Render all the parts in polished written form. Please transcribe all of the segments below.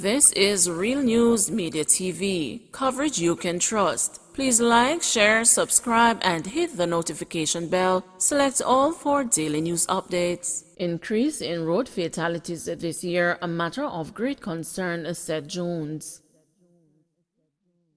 This is Real News Media TV, coverage you can trust. Please like, share, subscribe, and hit the notification bell. Select all for daily news updates. Increase in road fatalities this year, a matter of great concern, said Jones.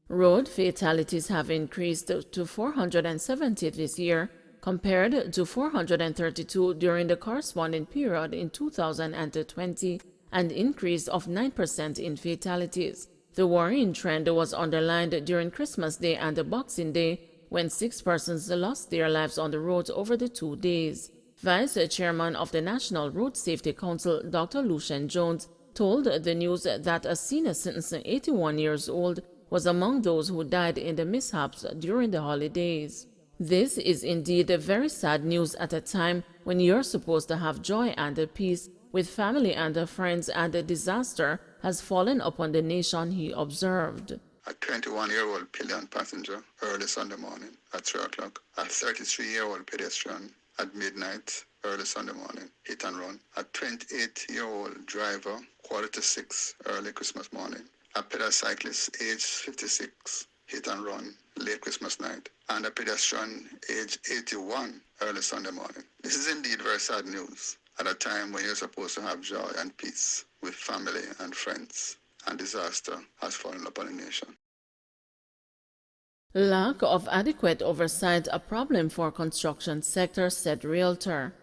Road fatalities have increased to 470 this year, compared to 432 during the corresponding period in 2020, an increase of 9% in fatalities. The worrying trend was underlined during Christmas Day and Boxing Day, when 6 persons lost their lives on the roads over the 2 days. Vice Chairman of the National Road Safety Council, Dr. Lucien Jones, told the news that a senior citizen, 81 years old, was among those who died in the mishaps during the holidays. This is indeed very sad news at a time when you're supposed to have joy and peace with family and friends, and a disaster has fallen upon the nation, he observed. A 21-year-old pillion passenger early Sunday morning at 3 o'clock. A 33-year-old pedestrian at midnight early Sunday morning, hit and run. A 28-year-old driver, 5:45 early Christmas morning. A pedecyclist aged 56, hit and run late Christmas night. And a pedestrian aged 81 early Sunday morning. This is indeed very sad news at a time when you're supposed to have joy and peace with family and friends, and disaster has fallen upon the nation. Lack of adequate oversight a problem for construction sector, said realtor.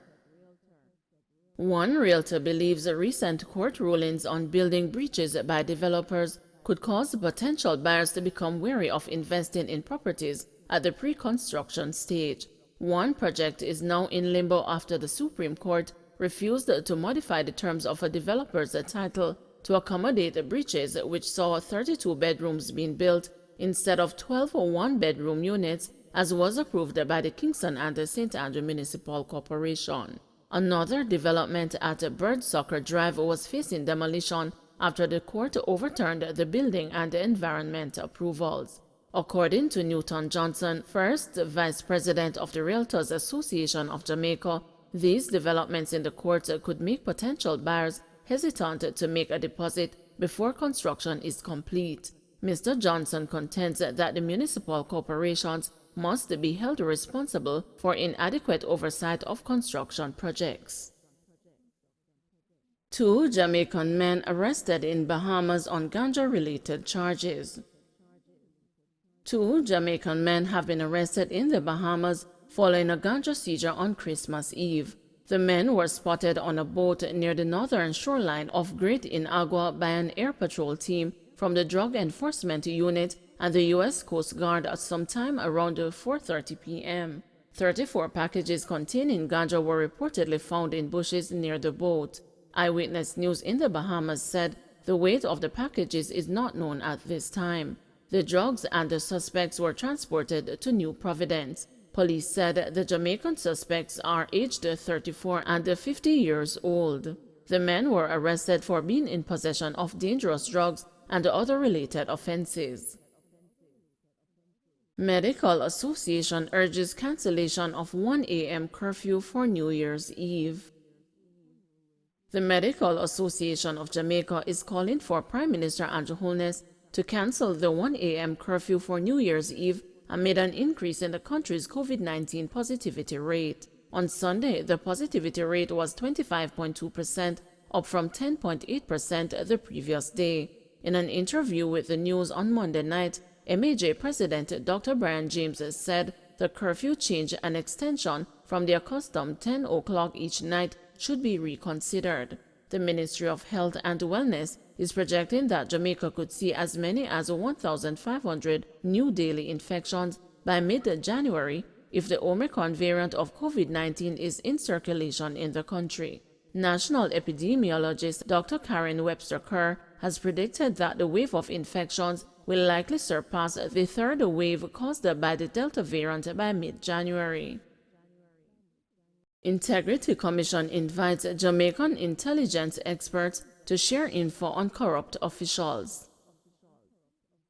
One realtor believes recent court rulings on building breaches by developers could cause potential buyers to become wary of investing in properties at the pre-construction stage. One project is now in limbo after the Supreme Court refused to modify the terms of a developer's title to accommodate breaches, which saw 32 bedrooms being built instead of 12 one-bedroom units, as was approved by the Kingston and St. Andrew Municipal Corporation. Another development at Birdsucker Drive was facing demolition after the court overturned the building and environment approvals. According to Newton Johnson, first Vice President of the Realtors Association of Jamaica, these developments in the courts could make potential buyers hesitant to make a deposit before construction is complete. Mr. Johnson contends that the municipal corporations must be held responsible for inadequate oversight of construction projects. 2 Jamaican men arrested in Bahamas on Ganja-related charges. 2 Jamaican men have been arrested in the Bahamas following a ganja seizure on Christmas Eve. The men were spotted on a boat near the northern shoreline of Great Inagua by an air patrol team from the Drug Enforcement Unit and the U.S. Coast Guard at some time around 4:30 p.m. 34 packages containing ganja were reportedly found in bushes near the boat. Eyewitness News in the Bahamas said the weight of the packages is not known at this time. The drugs and the suspects were transported to New Providence. Police said the Jamaican suspects are aged 34 and 50 years old. The men were arrested for being in possession of dangerous drugs and other related offenses. Medical Association urges cancellation of 1 a.m. curfew for New Year's Eve. The Medical Association of Jamaica is calling for Prime Minister Andrew Holness to cancel the 1 a.m. curfew for New Year's Eve amid an increase in the country's COVID-19 positivity rate. On Sunday, the positivity rate was 25.2%, up from 10.8% the previous day. In an interview with the news on Monday night, MAJ President Dr. Brian James said the curfew change and extension from the accustomed 10 o'clock each night should be reconsidered. The Ministry of Health and Wellness is projecting that Jamaica could see as many as 1,500 new daily infections by mid-January if the Omicron variant of COVID-19 is in circulation in the country. National epidemiologist Dr. Karen Webster Kerr has predicted that the wave of infections will likely surpass the third wave caused by the Delta variant by mid-January. Integrity Commission invites Jamaican intelligence experts to share info on corrupt officials.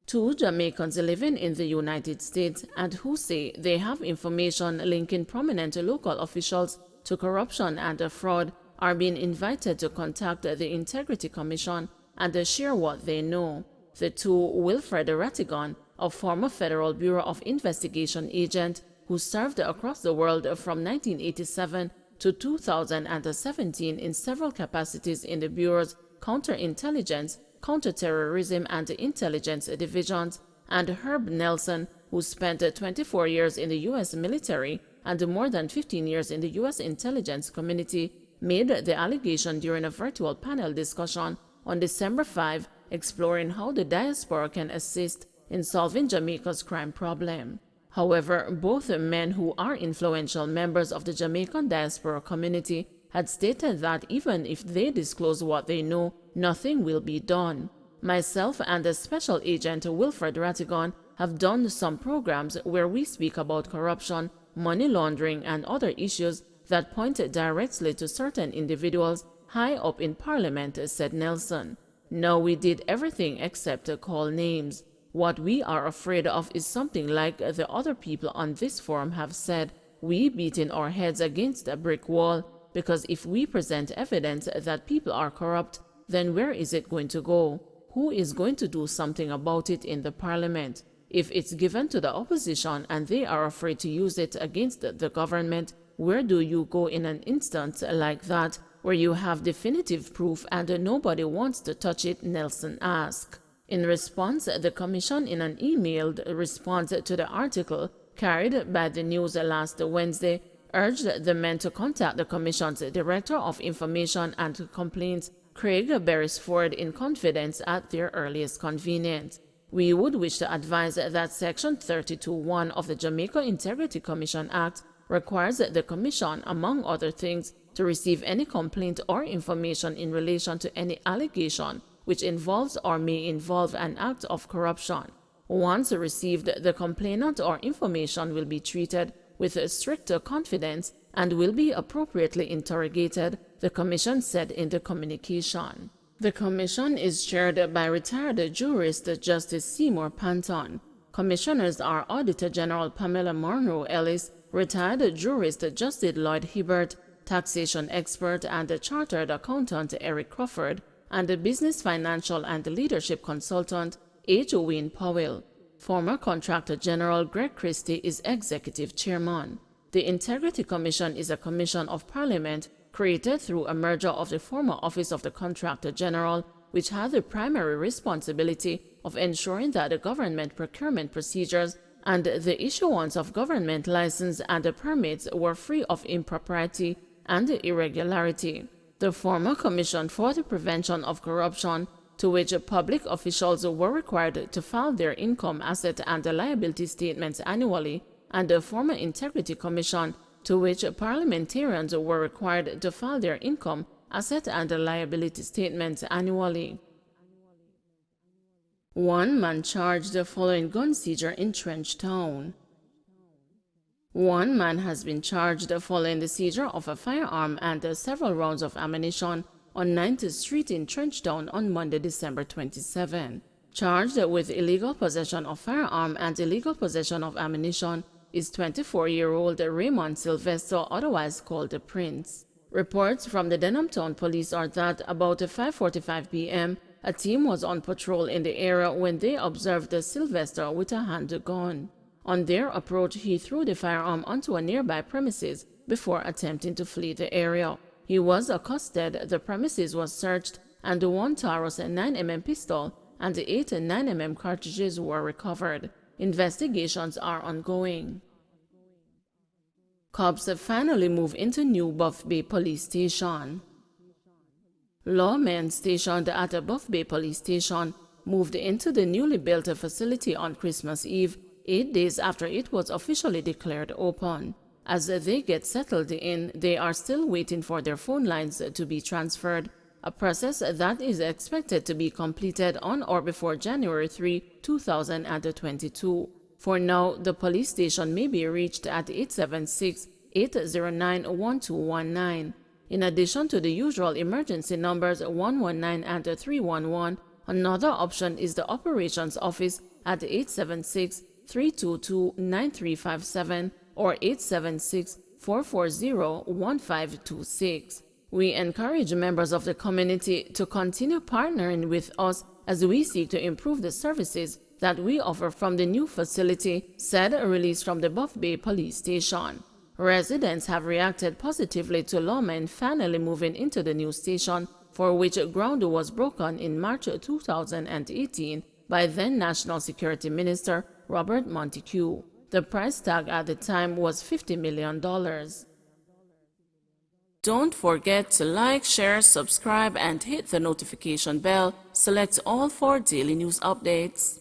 2 Jamaicans living in the United States and who say they have information linking prominent local officials to corruption and fraud are being invited to contact the Integrity Commission and share what they know. The two, Wilfred Rattigan, a former Federal Bureau of Investigation agent who served across the world from 1987 to 2017 in several capacities in the Bureau's counterintelligence, counterterrorism, and intelligence divisions, and Herb Nelson, who spent 24 years in the U.S. military and more than 15 years in the U.S. intelligence community, made the allegation during a virtual panel discussion on December 5, exploring how the diaspora can assist in solving Jamaica's crime problem. However, both men, who are influential members of the Jamaican diaspora community, had stated that even if they disclose what they know, nothing will be done. Myself and the Special Agent Wilfred Rattigan have done some programs where we speak about corruption, money laundering, and other issues that point directly to certain individuals high up in Parliament, said Nelson. No, we did everything except call names. What we are afraid of is something like the other people on this forum have said, we beating our heads against a brick wall, because if we present evidence that people are corrupt, then where is it going to go? Who is going to do something about it in the Parliament? If it's given to the opposition and they are afraid to use it against the government, where do you go in an instance like that, where you have definitive proof and nobody wants to touch it? Nelson asked. In response, the Commission, in an emailed response to the article carried by the news last Wednesday, urged the men to contact the Commission's Director of Information and Complaints, Craig Beresford, in confidence at their earliest convenience. We would wish to advise that Section 32(1) of the Jamaica Integrity Commission Act requires the Commission, among other things, to receive any complaint or information in relation to any allegation which involves or may involve an act of corruption. Once received, the complainant or information will be treated with stricter confidence and will be appropriately interrogated, the Commission said in the communication. The Commission is chaired by retired jurist Justice Seymour Panton. Commissioners are Auditor General Pamela Monroe Ellis, retired jurist Justice Lloyd Hibbert, taxation expert and chartered accountant Eric Crawford, and the business, financial, and leadership consultant H. Wayne Powell. Former Contractor General Greg Christie is executive chairman. The Integrity Commission is a commission of Parliament created through a merger of the former Office of the Contractor General, which had the primary responsibility of ensuring that the government procurement procedures and the issuance of government license and permits were free of impropriety and irregularity. The former Commission for the Prevention of Corruption, to which public officials were required to file their income, asset, and liability statements annually, and the former Integrity Commission, to which parliamentarians were required to file their income, asset, and liability statements annually. One man charged following gun seizure in Trench Town. One man has been charged following the seizure of a firearm and several rounds of ammunition on 9th Street in Trenchtown on Monday, December 27. Charged with illegal possession of firearm and illegal possession of ammunition is 24-year-old Raymond Sylvester, otherwise called the Prince. Reports from the Denham Town Police are that about 5:45 p.m., a team was on patrol in the area when they observed Sylvester with a handgun. On their approach, he threw the firearm onto a nearby premises before attempting to flee the area. He was accosted, the premises was searched, and one Taurus 9mm pistol and 8 9mm cartridges were recovered. Investigations are ongoing. Cops finally move into new Buff Bay Police Station. Lawmen stationed at Buff Bay Police Station moved into the newly built facility on Christmas Eve, 8 days after it was officially declared open. As they get settled in, they are still waiting for their phone lines to be transferred, a process that is expected to be completed on or before January 3, 2022. For now, the police station may be reached at 876-809-1219. In addition to the usual emergency numbers 119 and 311, another option is the operations office at 876-322-9357 or 876-440-1526. We encourage members of the community to continue partnering with us as we seek to improve the services that we offer from the new facility, said a release from the Buff Bay Police Station. Residents have reacted positively to lawmen finally moving into the new station, for which ground was broken in March 2018 by then National Security Minister Robert Montague. The price tag at the time was $50 million. Don't forget to like, share, subscribe, and hit the notification bell. Select all for daily news updates.